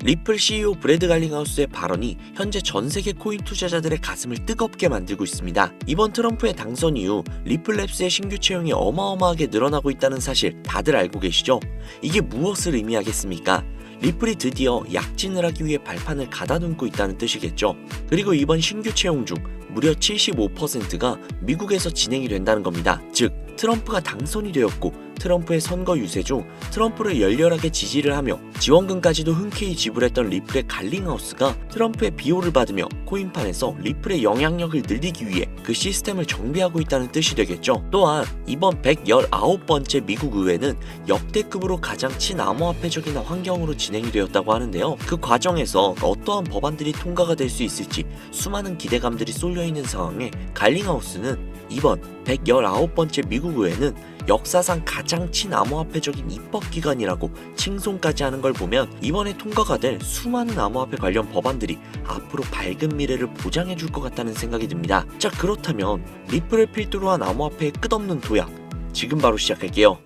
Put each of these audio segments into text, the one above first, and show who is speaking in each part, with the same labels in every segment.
Speaker 1: 리플 CEO 브래드 갈링하우스의 발언이 현재 전 세계 코인 투자자들의 가슴을 뜨겁게 만들고 있습니다. 이번 트럼프의 당선 이후 리플랩스의 신규 채용이 어마어마하게 늘어나고 있다는 사실 다들 알고 계시죠? 이게 무엇을 의미하겠습니까? 리플이 드디어 약진을 하기 위해 발판을 가다듬고 있다는 뜻이겠죠. 그리고 이번 신규 채용 중 무려 75%가 미국에서 진행이 된다는 겁니다. 즉, 트럼프가 당선이 되었고 트럼프의 선거 유세 중 트럼프를 열렬하게 지지를 하며 지원금까지도 흔쾌히 지불했던 리플의 갈링하우스가 트럼프의 비호를 받으며 코인판에서 리플의 영향력을 늘리기 위해 그 시스템을 정비하고 있다는 뜻이 되겠죠. 또한 이번 119번째 미국 의회는 역대급으로 가장 친암호화폐적인 환경으로 진행이 되었다고 하는데요. 그 과정에서 어떠한 법안들이 통과가 될 수 있을지 수많은 기대감들이 쏠려있는 상황에 갈링하우스는 이번 119번째 미국 의회는 역사상 가장 친암호화폐적인 입법기관이라고 칭송까지 하는 걸 보면 이번에 통과가 될 수많은 암호화폐 관련 법안들이 앞으로 밝은 미래를 보장해 줄 것 같다는 생각이 듭니다. 자, 그렇다면 리플을 필두로 한 암호화폐의 끝없는 도약, 지금 바로 시작할게요.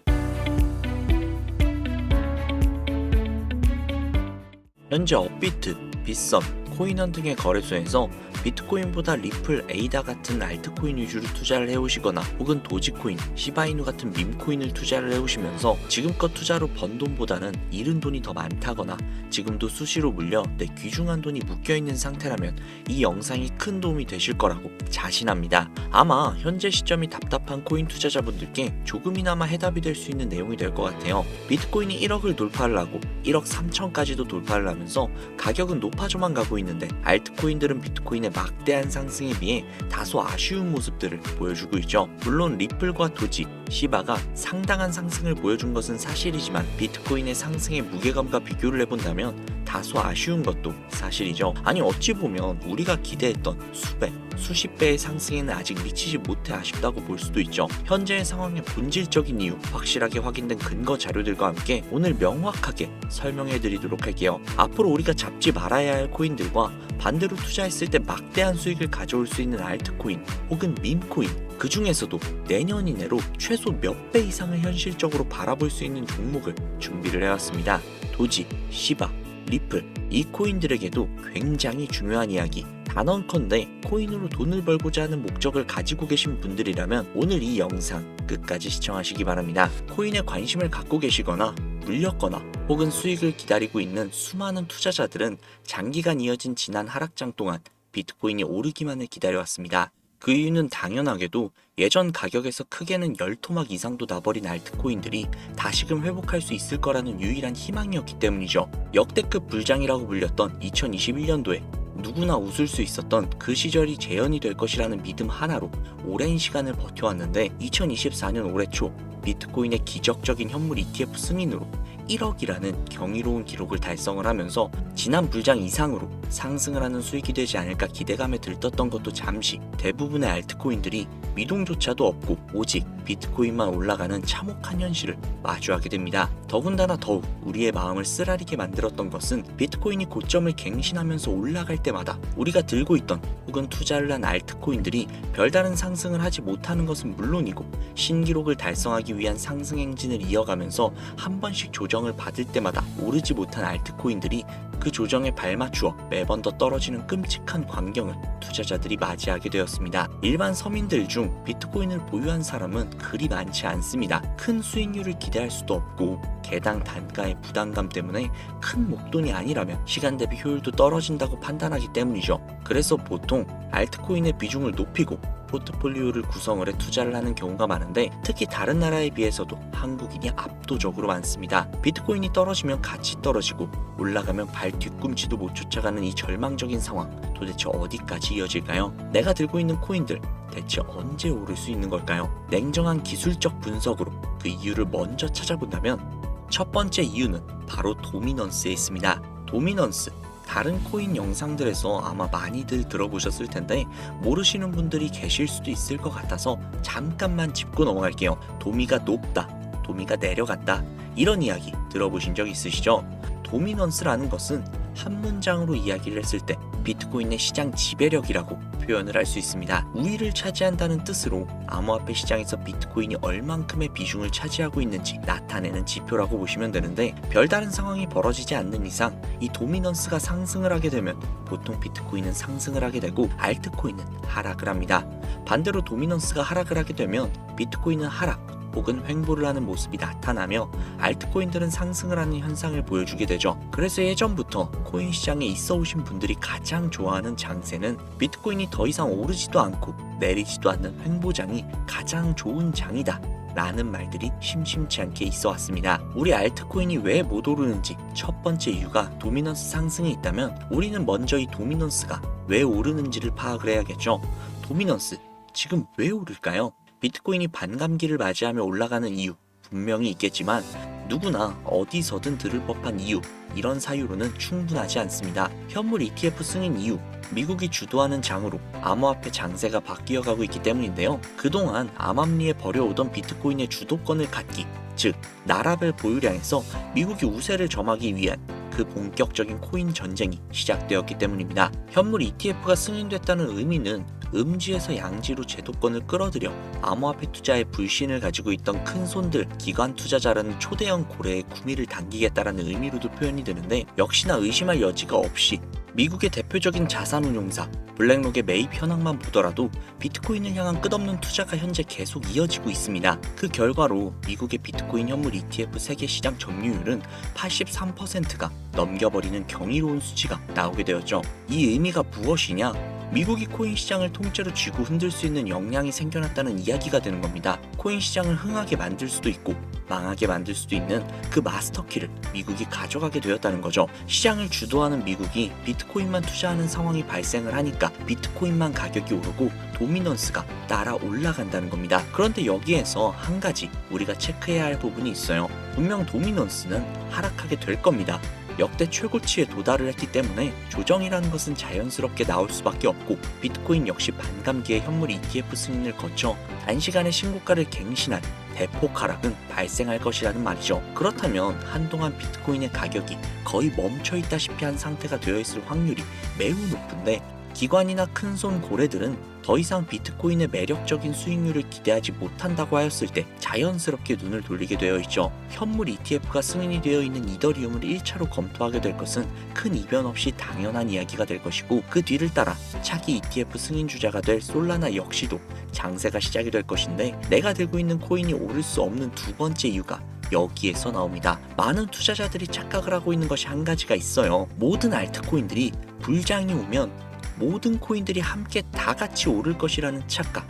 Speaker 1: 현재 업비트, 빗썸, 코인원 등의 거래소에서 비트코인보다 리플, 에이다 같은 알트코인 위주로 투자를 해오시거나 혹은 도지코인, 시바이누 같은 밈코인을 투자를 해오시면서 지금껏 투자로 번 돈보다는 잃은 돈이 더 많다거나 지금도 수시로 물려 내 귀중한 돈이 묶여있는 상태라면 이 영상이 큰 도움이 되실 거라고 자신합니다. 아마 현재 시점이 답답한 코인 투자자분들께 조금이나마 해답이 될 수 있는 내용이 될 것 같아요. 비트코인이 1억을 돌파하려고 1억 3천까지도 돌파를 하면서 가격은 높아져만 가고 있는데 알트코인들은 비트코인의 막대한 상승에 비해 다소 아쉬운 모습들을 보여주고 있죠. 물론 리플과 도지, 시바가 상당한 상승을 보여준 것은 사실이지만 비트코인의 상승의 무게감과 비교를 해본다면 다소 아쉬운 것도 사실이죠. 아니, 어찌 보면 우리가 기대했던 수배, 수십 배의 상승에는 아직 미치지 못해 아쉽다고 볼 수도 있죠. 현재의 상황의 본질적인 이유, 확실하게 확인된 근거 자료들과 함께 오늘 명확하게 설명해 드리도록 할게요. 앞으로 우리가 잡지 말아야 할 코인들과 반대로 투자했을 때 막대한 수익을 가져올 수 있는 알트코인 혹은 밈코인, 그 중에서도 내년 이내로 최소 몇 배 이상을 현실적으로 바라볼 수 있는 종목을 준비를 해왔습니다. 도지, 시바, 리플, 이 코인들에게도 굉장히 중요한 이야기, 단언컨대 코인으로 돈을 벌고자 하는 목적을 가지고 계신 분들이라면 오늘 이 영상 끝까지 시청하시기 바랍니다. 코인에 관심을 갖고 계시거나 물렸거나 혹은 수익을 기다리고 있는 수많은 투자자들은 장기간 이어진 지난 하락장 동안 비트코인이 오르기만을 기다려왔습니다. 그 이유는 당연하게도 예전 가격에서 크게는 10토막 이상도 나버린 알트코인들이 다시금 회복할 수 있을 거라는 유일한 희망이었기 때문이죠. 역대급 불장이라고 불렸던 2021년도에 누구나 웃을 수 있었던 그 시절이 재현이 될 것이라는 믿음 하나로 오랜 시간을 버텨왔는데 2024년 올해 초 비트코인의 기적적인 현물 ETF 승인으로 1억이라는 경이로운 기록을 달성을 하면서 지난 불장 이상으로 상승을 하는 수익이 되지 않을까 기대감에 들떴던 것도 잠시 대부분의 알트코인들이 미동조차도 없고 오직 비트코인만 올라가는 참혹한 현실을 마주하게 됩니다. 더군다나 더욱 우리의 마음을 쓰라리게 만들었던 것은 비트코인이 고점을 갱신하면서 올라갈 때마다 우리가 들고 있던 혹은 투자를 한 알트코인들이 별다른 상승을 하지 못하는 것은 물론이고 신기록을 달성하기 위한 상승 행진을 이어가면서 한 번씩 조정을 받을 때마다 오르지 못한 알트코인들이 그 조정에 발맞추어 매번 더 떨어지는 끔찍한 광경을 투자자들이 맞이하게 되었습니다. 일반 서민들 중 비트코인을 보유한 사람은 그리 많지 않습니다. 큰 수익률을 기대할 수도 없고 개당 단가의 부담감 때문에 큰 목돈이 아니라면 시간 대비 효율도 떨어진다고 판단하기 때문이죠. 그래서 보통 알트코인의 비중을 높이고 포트폴리오를 구성을 해 투자를 하는 경우가 많은데 특히 다른 나라에 비해서도 한국인이 압도적으로 많습니다. 비트코인이 떨어지면 같이 떨어지고 올라가면 발 뒤꿈치도 못 쫓아가는 이 절망적인 상황, 도대체 어디까지 이어질까요? 내가 들고 있는 코인들 대체 언제 오를 수 있는 걸까요? 냉정한 기술적 분석으로 그 이유를 먼저 찾아본다면 첫 번째 이유는 바로 도미넌스에 있습니다. 도미넌스, 다른 코인 영상들에서 아마 많이들 들어보셨을 텐데 모르시는 분들이 계실 수도 있을 것 같아서 잠깐만 짚고 넘어갈게요. 도미가 높다, 도미가 내려갔다, 이런 이야기 들어보신 적 있으시죠? 도미넌스라는 것은 한 문장으로 이야기를 했을 때 비트코인의 시장 지배력이라고 표현을 할 수 있습니다. 우위를 차지한다는 뜻으로 암호화폐 시장에서 비트코인이 얼만큼의 비중을 차지하고 있는지 나타내는 지표라고 보시면 되는데, 별다른 상황이 벌어지지 않는 이상 이 도미넌스가 상승을 하게 되면 보통 비트코인은 상승을 하게 되고 알트코인은 하락을 합니다. 반대로 도미넌스가 하락을 하게 되면 비트코인은 하락 혹은 횡보를 하는 모습이 나타나며 알트코인들은 상승을 하는 현상을 보여주게 되죠. 그래서 예전부터 코인 시장에 있어 오신 분들이 가장 좋아하는 장세는 비트코인이 더 이상 오르지도 않고 내리지도 않는 횡보장이 가장 좋은 장이다 라는 말들이 심심치 않게 있어 왔습니다. 우리 알트코인이 왜 못 오르는지 첫 번째 이유가 도미넌스 상승에 있다면, 우리는 먼저 이 도미넌스가 왜 오르는지를 파악을 해야겠죠. 도미넌스, 지금 왜 오를까요? 비트코인이 반감기를 맞이하며 올라가는 이유 분명히 있겠지만, 누구나 어디서든 들을 법한 이유, 이런 사유로는 충분하지 않습니다. 현물 ETF 승인 이유, 미국이 주도하는 장으로 암호화폐 장세가 바뀌어가고 있기 때문인데요. 그동안 암암리에 벌여오던 비트코인의 주도권을 갖기, 즉 나라별 보유량에서 미국이 우세를 점하기 위한 그 본격적인 코인 전쟁이 시작되었기 때문입니다. 현물 ETF가 승인됐다는 의미는 음지에서 양지로 제도권을 끌어들여 암호화폐 투자에 불신을 가지고 있던 큰손들, 기관 투자자라는 초대형 고래의 구미를 당기겠다라는 의미로도 표현이 되는데, 역시나 의심할 여지가 없이 미국의 대표적인 자산운용사 블랙록의 매입 현황만 보더라도 비트코인을 향한 끝없는 투자가 현재 계속 이어지고 있습니다. 그 결과로 미국의 비트코인 현물 ETF 세계 시장 점유율은 83%가 넘겨버리는 경이로운 수치가 나오게 되었죠. 이 의미가 무엇이냐? 미국이 코인 시장을 통째로 쥐고 흔들 수 있는 역량이 생겨났다는 이야기가 되는 겁니다. 코인 시장을 흥하게 만들 수도 있고 망하게 만들 수도 있는 그 마스터키를 미국이 가져가게 되었다는 거죠. 시장을 주도하는 미국이 비트코인만 투자하는 상황이 발생을 하니까 비트코인만 가격이 오르고 도미넌스가 따라 올라간다는 겁니다. 그런데 여기에서 한 가지 우리가 체크해야 할 부분이 있어요. 분명 도미넌스는 하락하게 될 겁니다. 역대 최고치에 도달을 했기 때문에 조정이라는 것은 자연스럽게 나올 수밖에 없고, 비트코인 역시 반감기의 현물 ETF 승인을 거쳐 단시간에 신고가를 갱신한 대폭 하락은 발생할 것이라는 말이죠. 그렇다면 한동안 비트코인의 가격이 거의 멈춰있다시피 한 상태가 되어 있을 확률이 매우 높은데, 기관이나 큰손 고래들은 더 이상 비트코인의 매력적인 수익률을 기대하지 못한다고 하였을 때 자연스럽게 눈을 돌리게 되어 있죠. 현물 ETF가 승인이 되어 있는 이더리움을 1차로 검토하게 될 것은 큰 이변 없이 당연한 이야기가 될 것이고, 그 뒤를 따라 차기 ETF 승인 주자가 될 솔라나 역시도 장세가 시작이 될 것인데, 내가 들고 있는 코인이 오를 수 없는 두 번째 이유가 여기에서 나옵니다. 많은 투자자들이 착각을 하고 있는 것이 한 가지가 있어요. 모든 알트코인들이 불장이 오면 모든 코인들이 함께 다 같이 오를 것이라는 착각.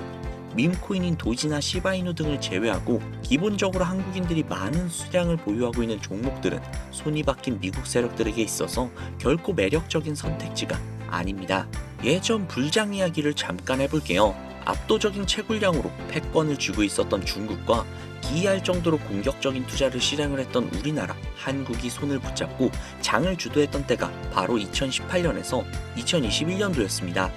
Speaker 1: 밈코인인 도지나 시바이누 등을 제외하고 기본적으로 한국인들이 많은 수량을 보유하고 있는 종목들은 손이 바뀐 미국 세력들에게 있어서 결코 매력적인 선택지가 아닙니다. 예전 불장 이야기를 잠깐 해볼게요. 압도적인 채굴량으로 패권을 쥐고 있었던 중국과 기이할 정도로 공격적인 투자를 실행을 했던 우리나라, 한국이 손을 붙잡고 장을 주도했던 때가 바로 2018년에서 2021년도였습니다.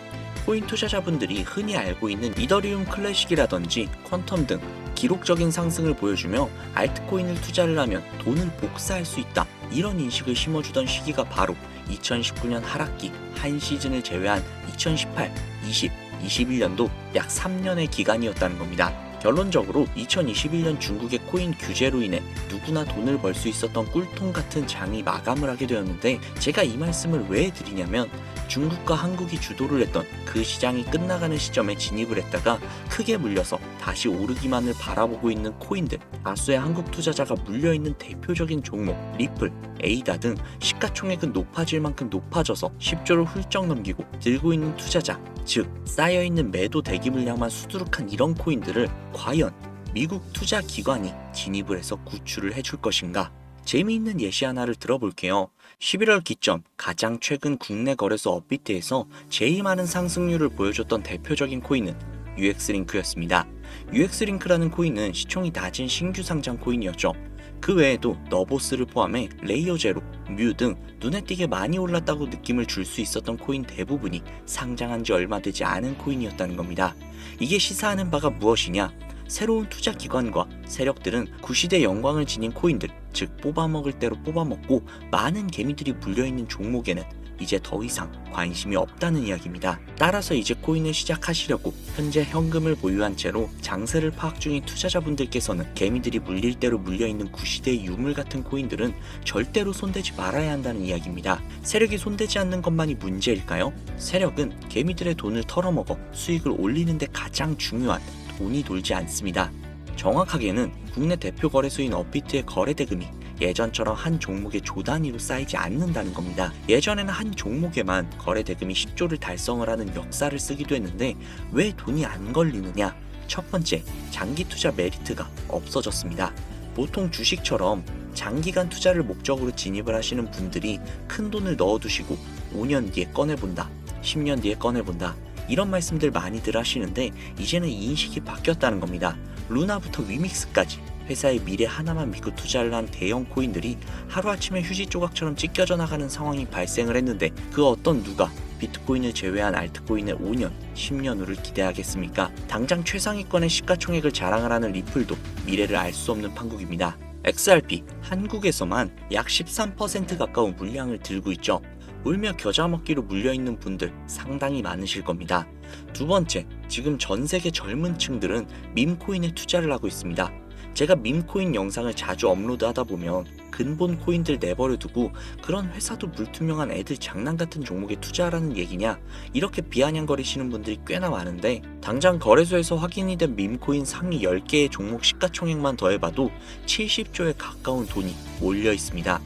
Speaker 1: 코인 투자자분들이 흔히 알고 있는 이더리움 클래식이라든지 퀀텀 등 기록적인 상승을 보여주며 알트코인을 투자를 하면 돈을 복사할 수 있다, 이런 인식을 심어주던 시기가 바로 2019년 하락기 한 시즌을 제외한 2018, 20, 21년도 약 3년의 기간이었다는 겁니다. 결론적으로 2021년 중국의 코인 규제로 인해 누구나 돈을 벌 수 있었던 꿀통 같은 장이 마감을 하게 되었는데, 제가 이 말씀을 왜 드리냐면, 중국과 한국이 주도를 했던 그 시장이 끝나가는 시점에 진입을 했다가 크게 물려서 다시 오르기만을 바라보고 있는 코인들, 다수의 한국 투자자가 물려있는 대표적인 종목 리플, 에이다 등 시가총액은 높아질 만큼 높아져서 10조를 훌쩍 넘기고 들고 있는 투자자, 즉 쌓여있는 매도 대기물량만 수두룩한 이런 코인들을 과연 미국 투자 기관이 진입을 해서 구출을 해줄 것인가? 재미있는 예시 하나를 들어볼게요. 11월 기점 가장 최근 국내 거래소 업비트에서 제일 많은 상승률을 보여줬던 대표적인 코인은 UX링크였습니다. UX링크라는 코인은 시총이 낮은 신규 상장 코인이었죠. 그 외에도 너보스를 포함해 레이어제로, 뮤 등 눈에 띄게 많이 올랐다고 느낌을 줄 수 있었던 코인 대부분이 상장한 지 얼마 되지 않은 코인이었다는 겁니다. 이게 시사하는 바가 무엇이냐? 새로운 투자 기관과 세력들은 구시대 영광을 지닌 코인들, 즉 뽑아먹을 대로 뽑아먹고 많은 개미들이 물려있는 종목에는 이제 더 이상 관심이 없다는 이야기입니다. 따라서 이제 코인을 시작하시려고 현재 현금을 보유한 채로 장세를 파악 중인 투자자분들께서는 개미들이 물릴 대로 물려있는 구시대의 유물 같은 코인들은 절대로 손대지 말아야 한다는 이야기입니다. 세력이 손대지 않는 것만이 문제일까요? 세력은 개미들의 돈을 털어먹어 수익을 올리는 데 가장 중요한 돈이 돌지 않습니다. 정확하게는 국내 대표 거래소인 업비트의 거래 대금이 예전처럼 한 종목의 조 단위로 쌓이지 않는다는 겁니다. 예전에는 한 종목에만 거래 대금이 10조를 달성을 하는 역사를 쓰기도 했는데 왜 돈이 안 걸리느냐? 첫 번째, 장기 투자 메리트가 없어졌습니다. 보통 주식처럼 장기간 투자를 목적으로 진입을 하시는 분들이 큰 돈을 넣어두시고 5년 뒤에 꺼내본다, 10년 뒤에 꺼내본다, 이런 말씀들 많이들 하시는데 이제는 인식이 바뀌었다는 겁니다. 루나부터 위믹스까지 회사의 미래 하나만 믿고 투자를 한 대형 코인들이 하루아침에 휴지 조각처럼 찢겨져 나가는 상황이 발생을 했는데 그 어떤 누가 비트코인을 제외한 알트코인의 5년, 10년 후를 기대하겠습니까? 당장 최상위권의 시가총액을 자랑을 하는 리플도 미래를 알 수 없는 판국입니다. XRP, 한국에서만 약 13% 가까운 물량을 들고 있죠. 울며 겨자 먹기로 물려있는 분들 상당히 많으실 겁니다. 두 번째, 지금 전 세계 젊은 층들은 밈코인에 투자를 하고 있습니다. 제가 밈코인 영상을 자주 업로드하다 보면 근본 코인들 내버려 두고 그런 회사도 불투명한 애들 장난 같은 종목에 투자하라는 얘기냐, 이렇게 비아냥거리시는 분들이 꽤나 많은데 당장 거래소에서 확인이 된 밈코인 상위 10개의 종목 시가총액만 더해봐도 70조에 가까운 돈이 몰려 있습니다.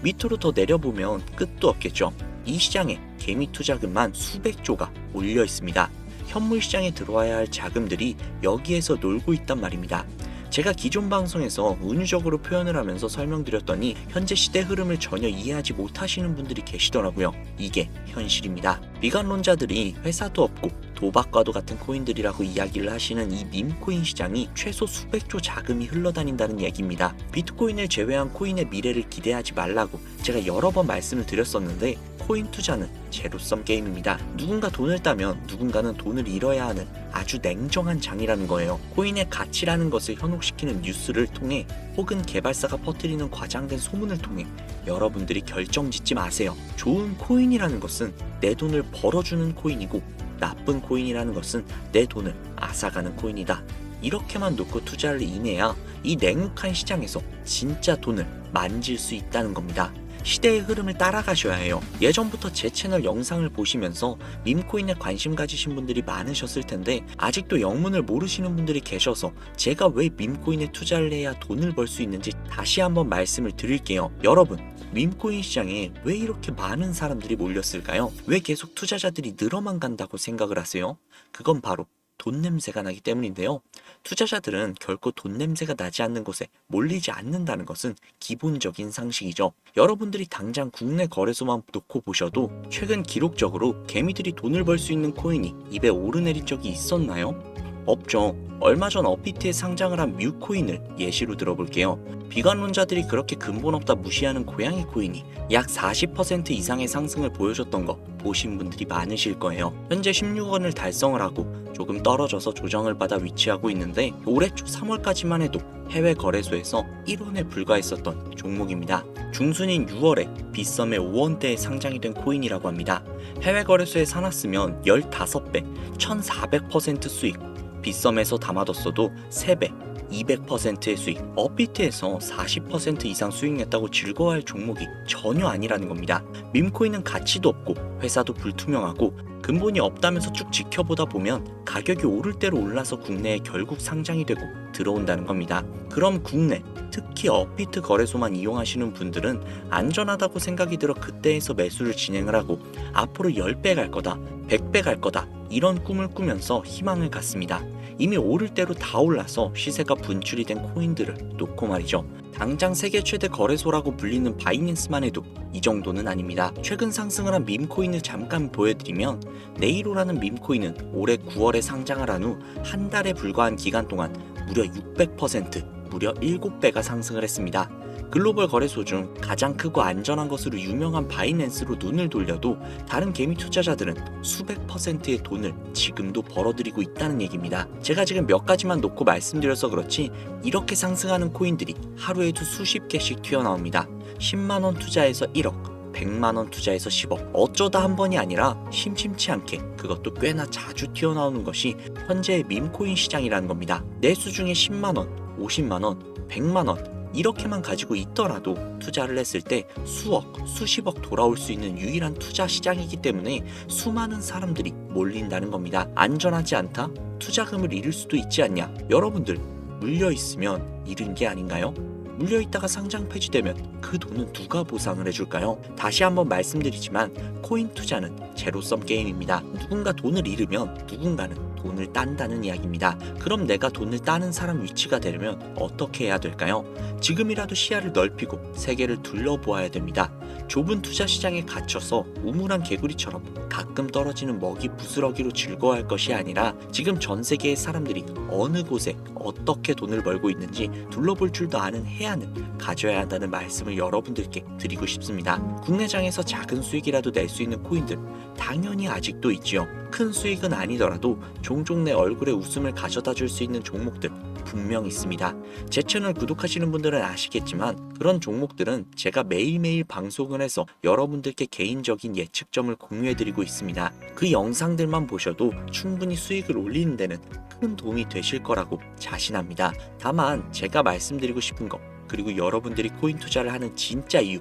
Speaker 1: 밑으로 더 내려보면 끝도 없겠죠. 이 시장에 개미 투자금만 수백조가 몰려 있습니다. 현물 시장에 들어와야 할 자금들이 여기에서 놀고 있단 말입니다. 제가 기존 방송에서 은유적으로 표현을 하면서 설명드렸더니 현재 시대 흐름을 전혀 이해하지 못하시는 분들이 계시더라고요. 이게 현실입니다. 비관론자들이 회사도 없고 도박과도 같은 코인들이라고 이야기를 하시는 이 밈코인 시장이 최소 수백조 자금이 흘러다닌다는 얘기입니다. 비트코인을 제외한 코인의 미래를 기대하지 말라고 제가 여러 번 말씀을 드렸었는데 코인 투자는 제로섬 게임입니다. 누군가 돈을 따면 누군가는 돈을 잃어야 하는 아주 냉정한 장이라는 거예요. 코인의 가치라는 것을 현혹시키는 뉴스를 통해 혹은 개발사가 퍼뜨리는 과장된 소문을 통해 여러분들이 결정짓지 마세요. 좋은 코인이라는 것은 내 돈을 벌어주는 코인이고 나쁜 코인이라는 것은 내 돈을 앗아가는 코인이다. 이렇게만 놓고 투자를 임해야 이 냉혹한 시장에서 진짜 돈을 만질 수 있다는 겁니다. 시대의 흐름을 따라가셔야 해요. 예전부터 제 채널 영상을 보시면서 밈코인에 관심 가지신 분들이 많으셨을 텐데 아직도 영문을 모르시는 분들이 계셔서 제가 왜 밈코인에 투자를 해야 돈을 벌 수 있는지 다시 한번 말씀을 드릴게요. 여러분, 밈코인 시장에 왜 이렇게 많은 사람들이 몰렸을까요? 왜 계속 투자자들이 늘어만 간다고 생각을 하세요? 그건 바로 돈 냄새가 나기 때문인데요. 투자자들은 결코 돈 냄새가 나지 않는 곳에 몰리지 않는다는 것은 기본적인 상식이죠. 여러분들이 당장 국내 거래소만 놓고 보셔도 최근 기록적으로 개미들이 돈을 벌 수 있는 코인이 입에 오르내린 적이 있었나요? 없죠. 얼마 전 업비트에 상장을 한 뮤코인을 예시로 들어볼게요. 비관론자들이 그렇게 근본 없다 무시하는 고양이 코인이 약 40% 이상의 상승을 보여줬던 거 보신 분들이 많으실 거예요. 현재 16원을 달성을 하고 조금 떨어져서 조정을 받아 위치하고 있는데 올해 초 3월까지만 해도 해외 거래소에서 1원에 불과했었던 종목입니다. 중순인 6월에 빗썸의 5원대에 상장이 된 코인이라고 합니다. 해외 거래소에 사놨으면 15배, 1400% 수익, 빗썸에서 담아뒀어도 3배, 200%의 수익, 업비트에서 40% 이상 수익 냈다고 즐거워할 종목이 전혀 아니라는 겁니다. 밈코인은 가치도 없고 회사도 불투명하고 근본이 없다면서 쭉 지켜보다 보면 가격이 오를 대로 올라서 국내에 결국 상장이 되고 들어온다는 겁니다. 그럼 국내, 특히 업비트 거래소만 이용하시는 분들은 안전하다고 생각이 들어 그때에서 매수를 진행을 하고 앞으로 10배 갈 거다, 100배 갈 거다, 이런 꿈을 꾸면서 희망을 갖습니다. 이미 오를 대로 다 올라서 시세가 분출이 된 코인들을 놓고 말이죠. 당장 세계 최대 거래소라고 불리는 바이낸스만 해도 이 정도는 아닙니다. 최근 상승을 한 밈코인을 잠깐 보여드리면 네이로라는 밈코인은 올해 9월에 상장을 한 후 한 달에 불과한 기간 동안 무려 600%, 무려 7배가 상승을 했습니다. 글로벌 거래소 중 가장 크고 안전한 것으로 유명한 바이낸스로 눈을 돌려도 다른 개미 투자자들은 수백 %의 돈을 지금도 벌어들이고 있다는 얘기입니다. 제가 지금 몇 가지만 놓고 말씀드려서 그렇지 이렇게 상승하는 코인들이 하루에도 수십 개씩 튀어나옵니다. 10만원 투자해서 1억, 100만원 투자해서 10억. 어쩌다 한 번이 아니라 심심치 않게 그것도 꽤나 자주 튀어나오는 것이 현재의 밈코인 시장이라는 겁니다. 내 수중에 10만원, 50만원, 100만원 이렇게만 가지고 있더라도 투자를 했을 때 수억, 수십억 돌아올 수 있는 유일한 투자 시장이기 때문에 수많은 사람들이 몰린다는 겁니다. 안전하지 않다? 투자금을 잃을 수도 있지 않냐? 여러분들 물려있으면 잃은 게 아닌가요? 물려있다가 상장 폐지되면 그 돈은 누가 보상을 해줄까요? 다시 한번 말씀드리지만 코인 투자는 제로섬 게임입니다. 누군가 돈을 잃으면 누군가는 돈을 딴다는 이야기입니다. 그럼 내가 돈을 따는 사람 위치가 되려면 어떻게 해야 될까요? 지금이라도 시야를 넓히고 세계를 둘러보아야 됩니다. 좁은 투자 시장에 갇혀서 우물한 개구리처럼 가끔 떨어지는 먹이 부스러기로 즐거워할 것이 아니라 지금 전 세계의 사람들이 어느 곳에 어떻게 돈을 벌고 있는지 둘러볼 줄도 아는 해안을 가져야 한다는 말씀을 여러분들께 드리고 싶습니다. 국내장에서 작은 수익이라도 낼 수 있는 코인들 당연히 아직도 있지요. 큰 수익은 아니더라도 종종 내 얼굴에 웃음을 가져다 줄 수 있는 종목들 분명 있습니다. 제 채널 구독하시는 분들은 아시겠지만 그런 종목들은 제가 매일매일 방송을 해서 여러분들께 개인적인 예측점을 공유해드리고 있습니다. 그 영상들만 보셔도 충분히 수익을 올리는 데는 큰 도움이 되실 거라고 자신합니다. 다만 제가 말씀드리고 싶은 거, 그리고 여러분들이 코인 투자를 하는 진짜 이유,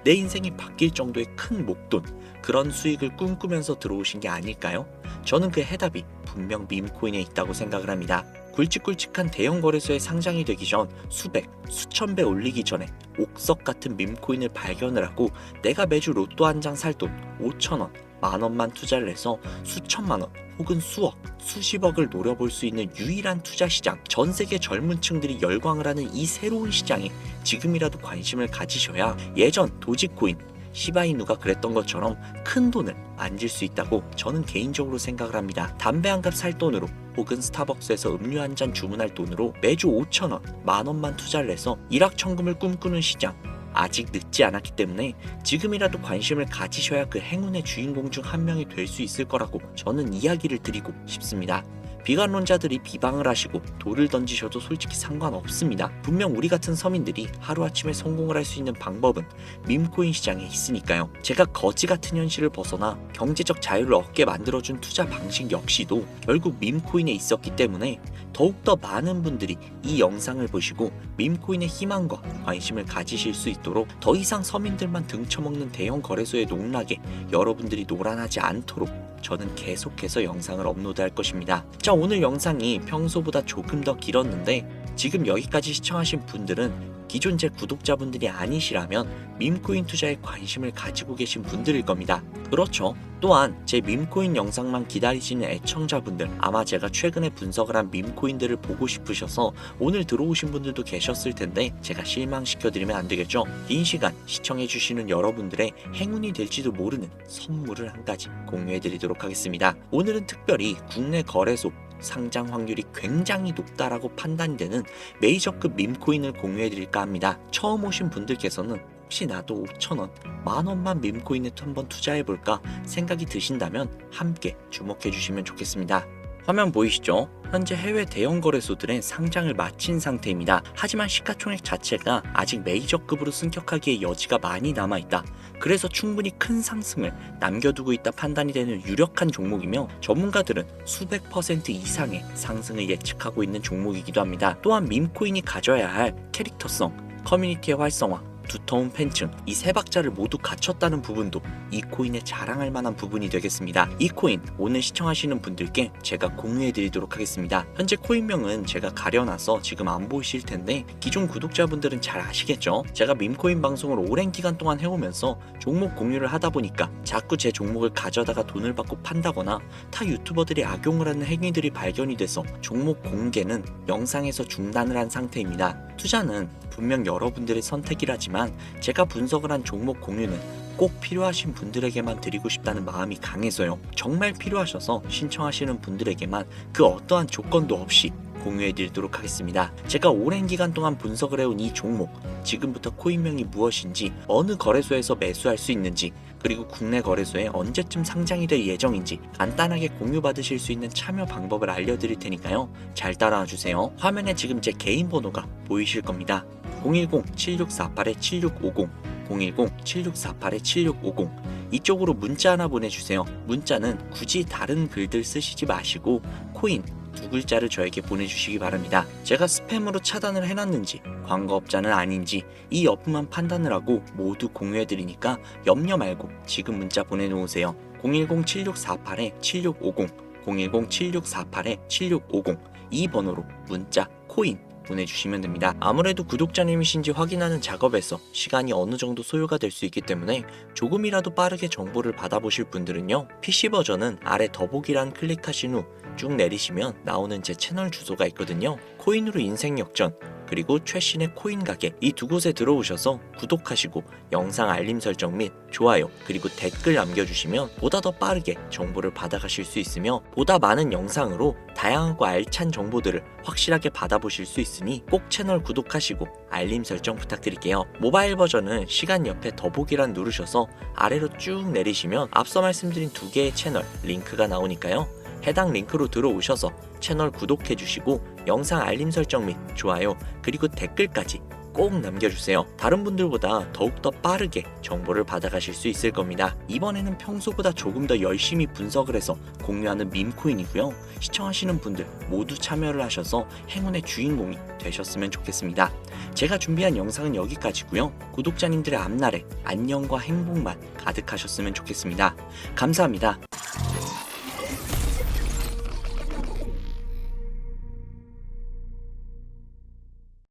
Speaker 1: 내 인생이 바뀔 정도의 큰 목돈, 그런 수익을 꿈꾸면서 들어오신 게 아닐까요? 저는 그 해답이 분명 밈코인에 있다고 생각을 합니다. 굵직굵직한 대형 거래소에 상장이 되기 전 수백, 수천 배 올리기 전에 옥석 같은 밈코인을 발견을 하고 내가 매주 로또 한 장 살 돈 5천원, 만원만 투자를 해서 수천만원 혹은 수억, 수십억을 노려볼 수 있는 유일한 투자 시장, 전 세계 젊은 층들이 열광을 하는 이 새로운 시장에 지금이라도 관심을 가지셔야 예전 도지코인, 시바이누가 그랬던 것처럼 큰 돈을 만질 수 있다고 저는 개인적으로 생각을 합니다. 담배 한 갑 살 돈으로 혹은 스타벅스에서 음료 한 잔 주문할 돈으로 매주 5천원, 만원만 투자를 해서 일확천금을 꿈꾸는 시장, 아직 늦지 않았기 때문에 지금이라도 관심을 가지셔야 그 행운의 주인공 중 한 명이 될 수 있을 거라고 저는 이야기를 드리고 싶습니다. 비관론자들이 비방을 하시고 돌을 던지셔도 솔직히 상관없습니다. 분명 우리 같은 서민들이 하루아침에 성공을 할 수 있는 방법은 밈코인 시장에 있으니까요. 제가 거지 같은 현실을 벗어나 경제적 자유를 얻게 만들어준 투자 방식 역시도 결국 밈코인에 있었기 때문에 더욱더 많은 분들이 이 영상을 보시고 밈코인의 희망과 관심을 가지실 수 있도록 더 이상 서민들만 등쳐먹는 대형 거래소의 농락에 여러분들이 노란하지 않도록 저는 계속해서 영상을 업로드할 것입니다. 자, 오늘 영상이 평소보다 조금 더 길었는데 지금 여기까지 시청하신 분들은 기존 제 구독자분들이 아니시라면 밈코인 투자에 관심을 가지고 계신 분들일 겁니다. 그렇죠. 또한 제 밈코인 영상만 기다리시는 애청자분들, 아마 제가 최근에 분석을 한 밈코인들을 보고 싶으셔서 오늘 들어오신 분들도 계셨을 텐데 제가 실망시켜드리면 안 되겠죠. 긴 시간 시청해주시는 여러분들의 행운이 될지도 모르는 선물을 한 가지 공유해드리도록 하겠습니다. 오늘은 특별히 국내 거래소 상장 확률이 굉장히 높다라고 판단이 되는 메이저급 밈코인을 공유해드릴까 합니다. 처음 오신 분들께서는 혹시 나도 5천원, 만원만 밈코인에 한번 투자해볼까 생각이 드신다면 함께 주목해주시면 좋겠습니다. 화면 보이시죠? 현재 해외 대형 거래소들의 상장을 마친 상태입니다. 하지만 시가총액 자체가 아직 메이저급으로 승격하기에 여지가 많이 남아있다. 그래서 충분히 큰 상승을 남겨두고 있다 판단이 되는 유력한 종목이며 전문가들은 수백 퍼센트 이상의 상승을 예측하고 있는 종목이기도 합니다. 또한 밈코인이 가져야 할 캐릭터성, 커뮤니티의 활성화, 두터운 팬층, 이 세 박자를 모두 갖췄다는 부분도 이 코인에 자랑할 만한 부분이 되겠습니다. 이 코인 오늘 시청하시는 분들께 제가 공유해 드리도록 하겠습니다. 현재 코인명은 제가 가려놔서 지금 안 보이실 텐데 기존 구독자분들은 잘 아시겠죠? 제가 밈코인 방송을 오랜 기간 동안 해오면서 종목 공유를 하다 보니까 자꾸 제 종목을 가져다가 돈을 받고 판다거나 타 유튜버들이 악용을 하는 행위들이 발견이 돼서 종목 공개는 영상에서 중단을 한 상태입니다. 투자는 분명 여러분들의 선택이라지만 제가 분석을 한 종목 공유는 꼭 필요하신 분들에게만 드리고 싶다는 마음이 강해서요. 정말 필요하셔서 신청하시는 분들에게만 그 어떠한 조건도 없이 공유해드리도록 하겠습니다. 제가 오랜 기간 동안 분석을 해온 이 종목, 지금부터 코인명이 무엇인지, 어느 거래소에서 매수할 수 있는지, 그리고 국내 거래소에 언제쯤 상장이 될 예정인지 간단하게 공유받으실 수 있는 참여 방법을 알려드릴 테니까요. 잘 따라와 주세요. 화면에 지금 제 개인 번호가 보이실 겁니다. 010-7648-7650 010-7648-7650 이쪽으로 문자 하나 보내주세요. 문자는 굳이 다른 글들 쓰시지 마시고 코인 두 글자를 저에게 보내주시기 바랍니다. 제가 스팸으로 차단을 해놨는지 광고업자는 아닌지 이 여부만 판단을 하고 모두 공유해드리니까 염려 말고 지금 문자 보내놓으세요. 010-7648-7650 010-7648-7650 이 번호로 문자 코인 보내주시면 됩니다. 아무래도 구독자님이신지 확인하는 작업에서 시간이 어느 정도 소요가 될 수 있기 때문에 조금이라도 빠르게 정보를 받아보실 분들은요, PC 버전은 아래 더보기란 클릭하신 후 쭉 내리시면 나오는 제 채널 주소가 있거든요. 코인으로 인생 역전 그리고 최신의 코인 가게 이 두 곳에 들어오셔서 구독하시고 영상 알림 설정 및 좋아요 그리고 댓글 남겨주시면 보다 더 빠르게 정보를 받아가실 수 있으며 보다 많은 영상으로 다양하고 알찬 정보들을 확실하게 받아보실 수 있으니 꼭 채널 구독하시고 알림 설정 부탁드릴게요. 모바일 버전은 시간 옆에 더보기란 누르셔서 아래로 쭉 내리시면 앞서 말씀드린 두 개의 채널 링크가 나오니까요. 해당 링크로 들어오셔서 채널 구독해주시고 영상 알림 설정 및 좋아요 그리고 댓글까지 꼭 남겨주세요. 다른 분들보다 더욱더 빠르게 정보를 받아가실 수 있을 겁니다. 이번에는 평소보다 조금 더 열심히 분석을 해서 공유하는 밈코인이고요. 시청하시는 분들 모두 참여를 하셔서 행운의 주인공이 되셨으면 좋겠습니다. 제가 준비한 영상은 여기까지고요. 구독자님들의 앞날에 안녕과 행복만 가득하셨으면 좋겠습니다. 감사합니다.